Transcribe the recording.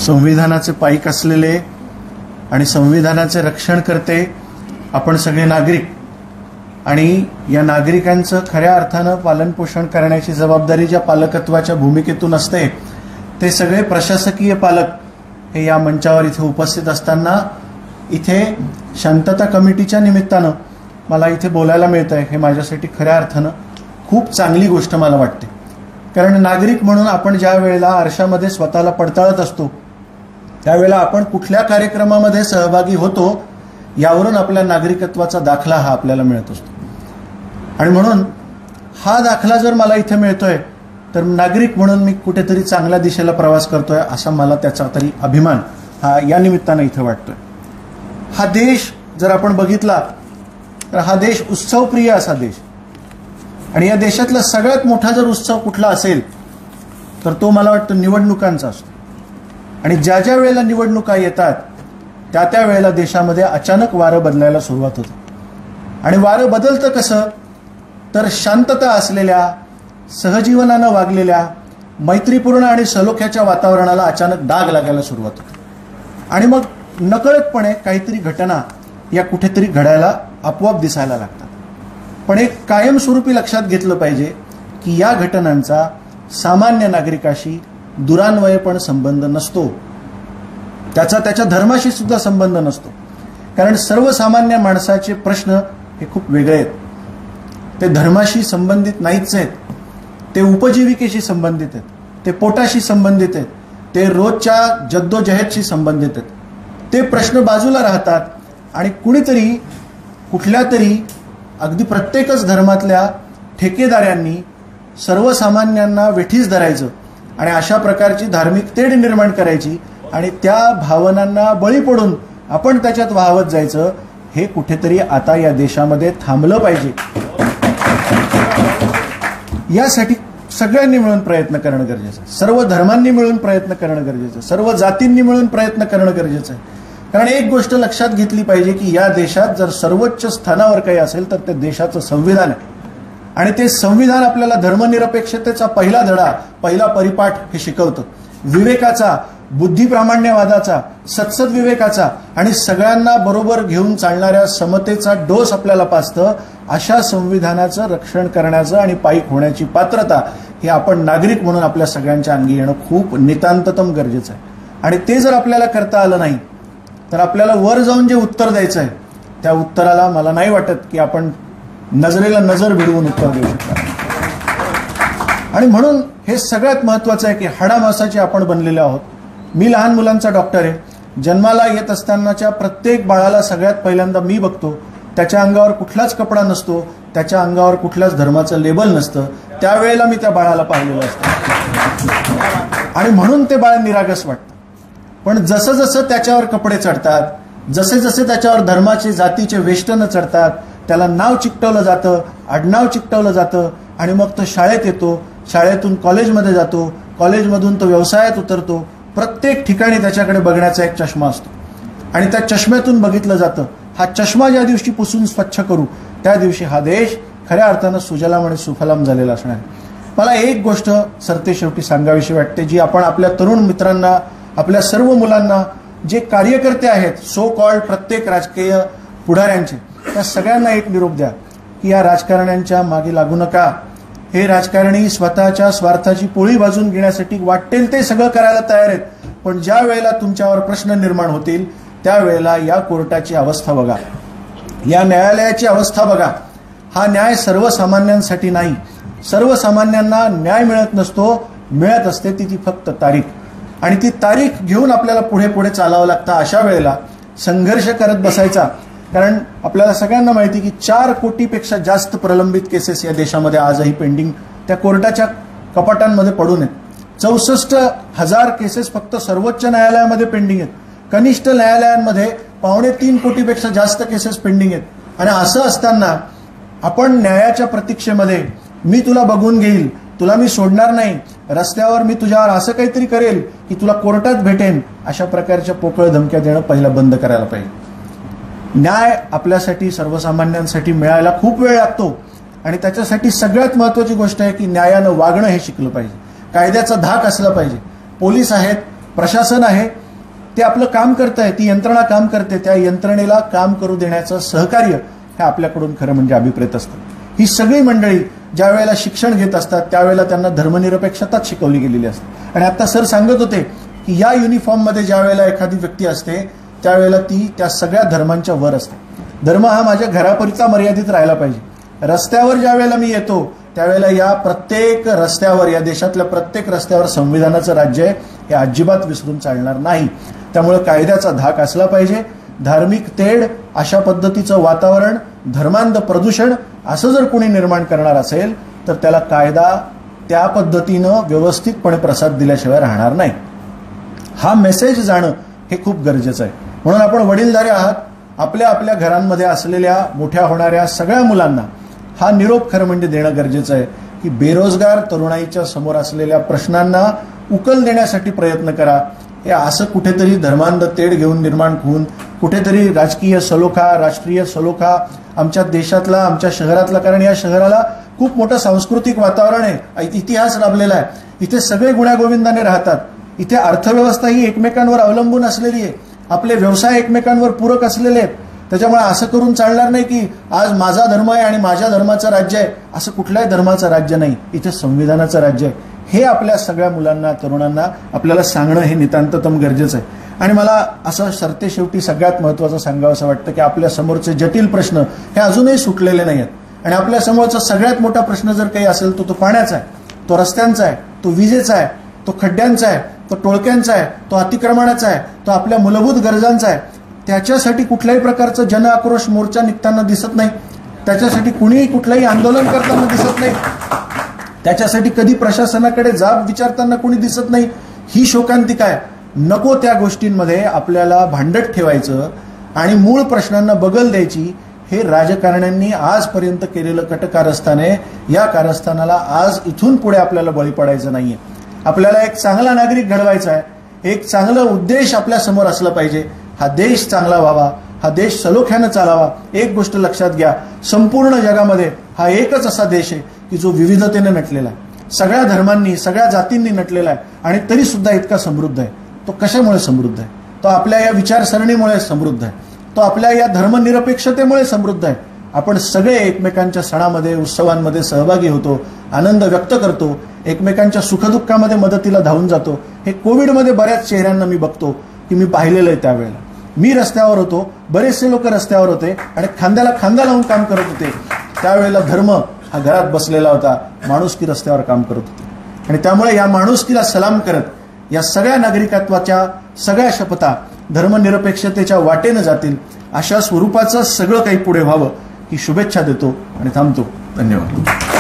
संविधानाचे पाईक असलेले आणि संविधानाचे रक्षण करते आपण सगळे नागरिक, आणि या नागरिकांचं खऱ्या अर्थानं पालनपोषण करण्याची जबाबदारी ज्या पालकत्वाच्या भूमिकेतून असते ते सगळे प्रशासकीय पालक हे या मंचावर इथे उपस्थित असताना इथे शांतता कमिटीच्या निमित्तानं मला इथे बोलायला मिळतंय हे माझ्यासाठी खऱ्या अर्थानं खूप चांगली गोष्ट मला वाटते. कारण नागरिक म्हणून आपण ज्या वेळेला आरशामध्ये स्वतःला पडताळत असतो त्यावेळेला आपण कुठल्या कार्यक्रमामध्ये सहभागी होतो यावरून आपल्या नागरिकत्वाचा दाखला हा आपल्याला मिळत असतो. आणि म्हणून हा दाखला जर मला इथे मिळतोय तर नागरिक म्हणून मी कुठेतरी चांगल्या दिशेला प्रवास करतोय असा मला त्याचा तरी अभिमान हा या निमित्तानं इथे वाटतोय. हा देश जर आपण बघितला तर हा देश उत्सवप्रिय असा देश, आणि या देशातला सगळ्यात मोठा जर उत्सव कुठला असेल तर तो मला वाटतं निवडणुकांचा असतो. आणि ज्या ज्या वेळेला निवडणुका येतात त्या त्या वेळेला देशामध्ये अचानक वारं बदलायला सुरुवात होते. आणि वारं बदलतं कसं तर शांतता असलेल्या, सहजीवनानं वागलेल्या, मैत्रीपूर्ण आणि सलोख्याच्या वातावरणाला अचानक डाग लागायला सुरुवात होते. आणि मग नकळतपणे काहीतरी घटना या कुठेतरी घडायला आपोआप दिसायला लागतात. पण एक कायमस्वरूपी लक्षात घेतलं पाहिजे की या घटनांचा सामान्य नागरिकाशी दुरान्वयपण संबंध नसतो, त्याच्या धर्माशी सुद्धा संबंध नसतो. कारण सर्वसामान्य माणसाचे प्रश्न हे खूप वेगळे आहेत. ते धर्माशी संबंधित नाहीच आहेत, ते उपजीविकेशी संबंधित आहेत, ते पोटाशी संबंधित आहेत, ते रोजच्या जद्दोजहदशी संबंधित आहेत. ते प्रश्न बाजूला राहतात आणि कुणीतरी कुठल्या तरी अगदी प्रत्येकच धर्मातल्या ठेकेदारांनी सर्वसामान्यांना वेठीस धरायचं आणि अशा प्रकारची धार्मिक तेढ निर्माण करायची आणि त्या भावनांना बळी पडून आपण त्याच्यात वाहवत जायचं. हे कुठेतरी आता या देशामध्ये थांबलं पाहिजे. यासाठी सगळ्यांनी मिळून प्रयत्न करणं गरजेचं आहे. सर्व धर्मांनी मिळून प्रयत्न करणं गरजेचं आहे. सर्व जातींनी मिळून प्रयत्न करणं गरजेचं आहे. कारण एक गोष्ट लक्षात घेतली पाहिजे की या देशात जर सर्वोच्च स्थानावर काही असेल तर ते देशाचं संविधान आहे. आणि ते संविधान आपल्याला धर्मनिरपेक्षतेचा पहिला धडा, पहिला परिपाठ हे शिकवतं. विवेकाचा, बुद्धिप्रामाण्यवादाचा, सत्सद्विवेकाचा आणि सगळ्यांना बरोबर घेऊन चालणाऱ्या समतेचा डोस आपल्याला पाजतं. अशा संविधानाचं रक्षण करण्याचं आणि पाईक होण्याची पात्रता हे आपण नागरिक म्हणून आपल्या सगळ्यांच्या अंगी येणं खूप नितांततम गरजेचं आहे. आणि ते जर आपल्याला करता आलं नाही तर आपल्याला वर जाऊन जे उत्तर द्यायचं आहे त्या उत्तराला मला नाही वाटत की आपण नजरेला नजर भिडवून उत्तर देऊ शकतो. आणि म्हणून हे सगळ्यात महत्वाचं आहे की हाडामासाचे आपण बनलेले आहोत. मी लहान मुलांचा डॉक्टर आहे. जन्माला येत असतानाच्या प्रत्येक बाळाला सगळ्यात पहिल्यांदा मी बघतो. त्याच्या अंगावर कुठलाच कपडा नसतो, त्याच्या अंगावर कुठल्याच धर्माचं लेबल नसतं. त्यावेळेला मी त्या बाळाला पाहिलेलं असतं आणि म्हणून ते बाळ निरागस वाटतं. पण जसं जसं त्याच्यावर कपडे चढतात, जसे जसे त्याच्यावर धर्माचे, जातीचे वेष्टनं चढतात, त्याला नाव चिकटवलं जातं, आडनाव चिकटवलं जातं आणि मग तो शाळेत येतो, शाळेतून कॉलेजमध्ये जातो, कॉलेजमधून तो व्यवसायात उतरतो. प्रत्येक ठिकाणी त्याच्याकडे बघण्याचा एक चष्मा असतो आणि त्या चष्म्यातून बघितलं जातं. हा चष्मा ज्या दिवशी पुसून स्वच्छ करू त्या दिवशी हा देश खऱ्या अर्थानं सुजलाम आणि सुफलाम झालेला असणार. मला एक गोष्ट सरतेशेवटी सांगावीशी वाटते जी आपण आपल्या तरुण मित्रांना, आपल्या सर्व मुलांना, जे कार्यकर्ते आहेत सो कॉल्ड प्रत्येक राजकीय पुढाऱ्यांचे, त्या सगळ्यांना एक निरोप द्या की या राजकारण्यांच्या मागे लागू नका. हे राजकारणी स्वतःच्या स्वार्थाची पोळी भाजून घेण्यासाठी वाटेल ते सगळं करायला तयार आहेत. पण ज्या वेळेला तुमच्यावर प्रश्न निर्माण होतील त्यावेळेला या कोर्टाची अवस्था बघा, या न्यायालयाची अवस्था बघा. हा न्याय सर्वसामान्यांसाठी नाही. सर्वसामान्यांना न्याय मिळत नसतो, मिळत असते ती फक्त तारीख. आणि ती तारीख घेऊन आपल्याला पुढे पुढे चालावं लागतं. अशा वेळेला संघर्ष करत बसायचा. कारण आपल्याला सगळ्यांना माहिती की 4 कोटीपेक्षा जास्त प्रलंबित केसेस या देशामध्ये आजही पेंडिंग त्या कोर्टाच्या कपाटांमध्ये पडून आहेत. 64,000 केसेस फक्त सर्वोच्च न्यायालयामध्ये पेंडिंग आहेत. कनिष्ठ न्यायालयांमध्ये 2.25 कोटीपेक्षा जास्त केसेस पेंडिंग आहेत. आणि असं असताना आपण न्यायाच्या प्रतीक्षेमध्ये, मी तुला बघून घेईल, तुला मी सोडणार नाही, रस्त्यावर मी तुझ्यावर असं काहीतरी करेल की तुला कोर्टात भेटेन, अशा प्रकारच्या पोकळ धमक्या देणं पहिला बंद करायला पाहिजे. न्याय आपल्यासाठी, सर्वसामान्यांसाठी मिळायला खूप वेळ लागतो आणि त्याच्यासाठी सगळ्यात महत्त्वाची गोष्ट आहे की न्यायानं वागणं हे शिकलं पाहिजे. कायद्याचा धाक असला पाहिजे. पोलीस आहेत, प्रशासन आहे ते आपलं काम करत आहे, ती यंत्रणा काम करते, त्या यंत्रणेला काम करू देण्याचं सहकार्य हे आपल्याकडून खरं म्हणजे अभिप्रेत असतं. ही सगळी मंडळी ज्या वेळेला शिक्षण घेत असतात त्यावेळेला त्यांना धर्मनिरपेक्षताच शिकवली गेलेली असते. आणि आता सर सांगत होते की या युनिफॉर्ममध्ये ज्या वेळेला एखादी व्यक्ती असते त्यावेळेला ती त्या सगळ्या धर्मांच्या वर असते. धर्म हा माझ्या घरापुरता मर्यादित राहायला पाहिजे. रस्त्यावर ज्या वेळेला मी येतो त्यावेळेला या प्रत्येक रस्त्यावर, या देशातल्या प्रत्येक रस्त्यावर संविधानाचं राज्य आहे हे अजिबात विसरून चालणार नाही. त्यामुळे कायद्याचा धाक असला पाहिजे. धार्मिक तेढ, अशा पद्धतीचं वातावरण, धर्मांध प्रदूषण असं जर कोणी निर्माण करणार असेल तर त्याला कायदा त्या पद्धतीनं व्यवस्थितपणे प्रसाद दिल्याशिवाय राहणार नाही. हा मेसेज जाणं हे खूप गरजेचं आहे. म्हणून आपण वडीलधारे आहात. आपल्या आपल्या घरांमध्ये असलेल्या मोठ्या होणाऱ्या सगळ्या मुलांना हा निरोप खरं म्हणजे देणं गरजेचं आहे की बेरोजगार तरुणाईच्या समोर असलेल्या प्रश्नांना उकल देण्यासाठी प्रयत्न करा. हे असं कुठेतरी धर्मांध तेढ घेऊन निर्माण होऊन कुठेतरी राजकीय सलोखा, राष्ट्रीय सलोखा आमच्या देशातला, आमच्या शहरातला, कारण या शहराला खूप मोठं सांस्कृतिक वातावरण आहे, इतिहास लाभलेला आहे, इथे सगळे गुण्यागोविंदाने राहतात, इथे अर्थव्यवस्था ही एकमेकांवर अवलंबून असलेली आहे, आपले व्यवसाय एकमेकांवर पूरक असलेले आहेत. त्याच्यामुळे असं करून चालणार नाही की आज माझा धर्म आहे आणि माझ्या धर्माचं राज्य आहे. असं कुठल्याही धर्माचं राज्य नाही, इथे संविधानाचं राज्य आहे. हे आपल्या सगळ्या मुलांना, तरुणांना आपल्याला सांगणं हे नितांततम गरजेचं आहे. आणि मला असं सरतेशेवटी सगळ्यात महत्त्वाचं सांगावं असं वाटतं की आपल्या समोरचे जटिल प्रश्न हे अजूनही सुटलेले नाही आहेत. आणि आपल्या समोरचा सगळ्यात मोठा प्रश्न जर काही असेल तो पाण्याचा आहे, तो रस्त्यांचा आहे, तो विजेचा आहे, तो खड्ड्यांचा आहे, तो टोळक्यांचा आहे, तो अतिक्रमणाचा आहे, तो आपल्या मूलभूत गरजांचा आहे. त्याच्यासाठी कुठल्याही प्रकारचं जन आक्रोश मोर्चा निघताना दिसत नाही. त्याच्यासाठी कुणीही कुठलंही आंदोलन करताना दिसत नाही. त्याच्यासाठी कधी प्रशासनाकडे जाब विचारताना कुणी दिसत नाही. ही शोकांतिका आहे. नको त्या गोष्टींमध्ये आपल्याला भांडत ठेवायचं आणि मूळ प्रश्नांना बगल द्यायची. हे राजकारण्यांनी आजपर्यंत केलेलं कटकारस्थान आहे. या कारस्थानाला आज इथून पुढे आपल्याला बळी पडायचं नाहीये. आपल्याला एक चांगला नागरिक घडवायचा आहे. एक चांगला उद्देश आपल्या समोर असला पाहिजे. हा देश चांगला व्हावा, हा देश सलोख्यानं चालावा. एक गोष्ट लक्षात घ्या, संपूर्ण जगामध्ये हा एकच असा देश आहे की जो विविधतेने नटलेला आहे, सगळ्या धर्मांनी, सगळ्या जातींनी नटलेला आहे आणि तरी सुद्धा इतका समृद्ध आहे. तो कशामुळे समृद्ध आहे? तो आपल्या या विचारसरणीमुळे समृद्ध आहे. तो आपल्या या धर्मनिरपेक्षतेमुळे समृद्ध आहे. आपण सगळे एकमेकांच्या सणामध्ये, उत्सवांमध्ये सहभागी होतो, आनंद व्यक्त करतो, एकमेकांच्या सुखदुःखामध्ये मदतीला धावून जातो. हे कोविडमध्ये बऱ्याच चेहऱ्यांना मी बघतो की मी पाहिलेलं आहे. त्यावेळेला मी रस्त्यावर होतो, बरेचसे लोक रस्त्यावर होते आणि खांद्याला खांदा लावून काम करत होते. त्यावेळेला धर्म हा घरात बसलेला होता, माणुसकी रस्त्यावर काम करत होती. आणि त्यामुळे या माणुसकीला सलाम करत या सगळ्या नागरिकत्वाच्या सगळ्या शपथा धर्मनिरपेक्षतेच्या वाटेनं जातील अशा स्वरूपाचं सगळं काही पुढे व्हावं ही शुभेच्छा देतो आणि थांबतो. धन्यवाद.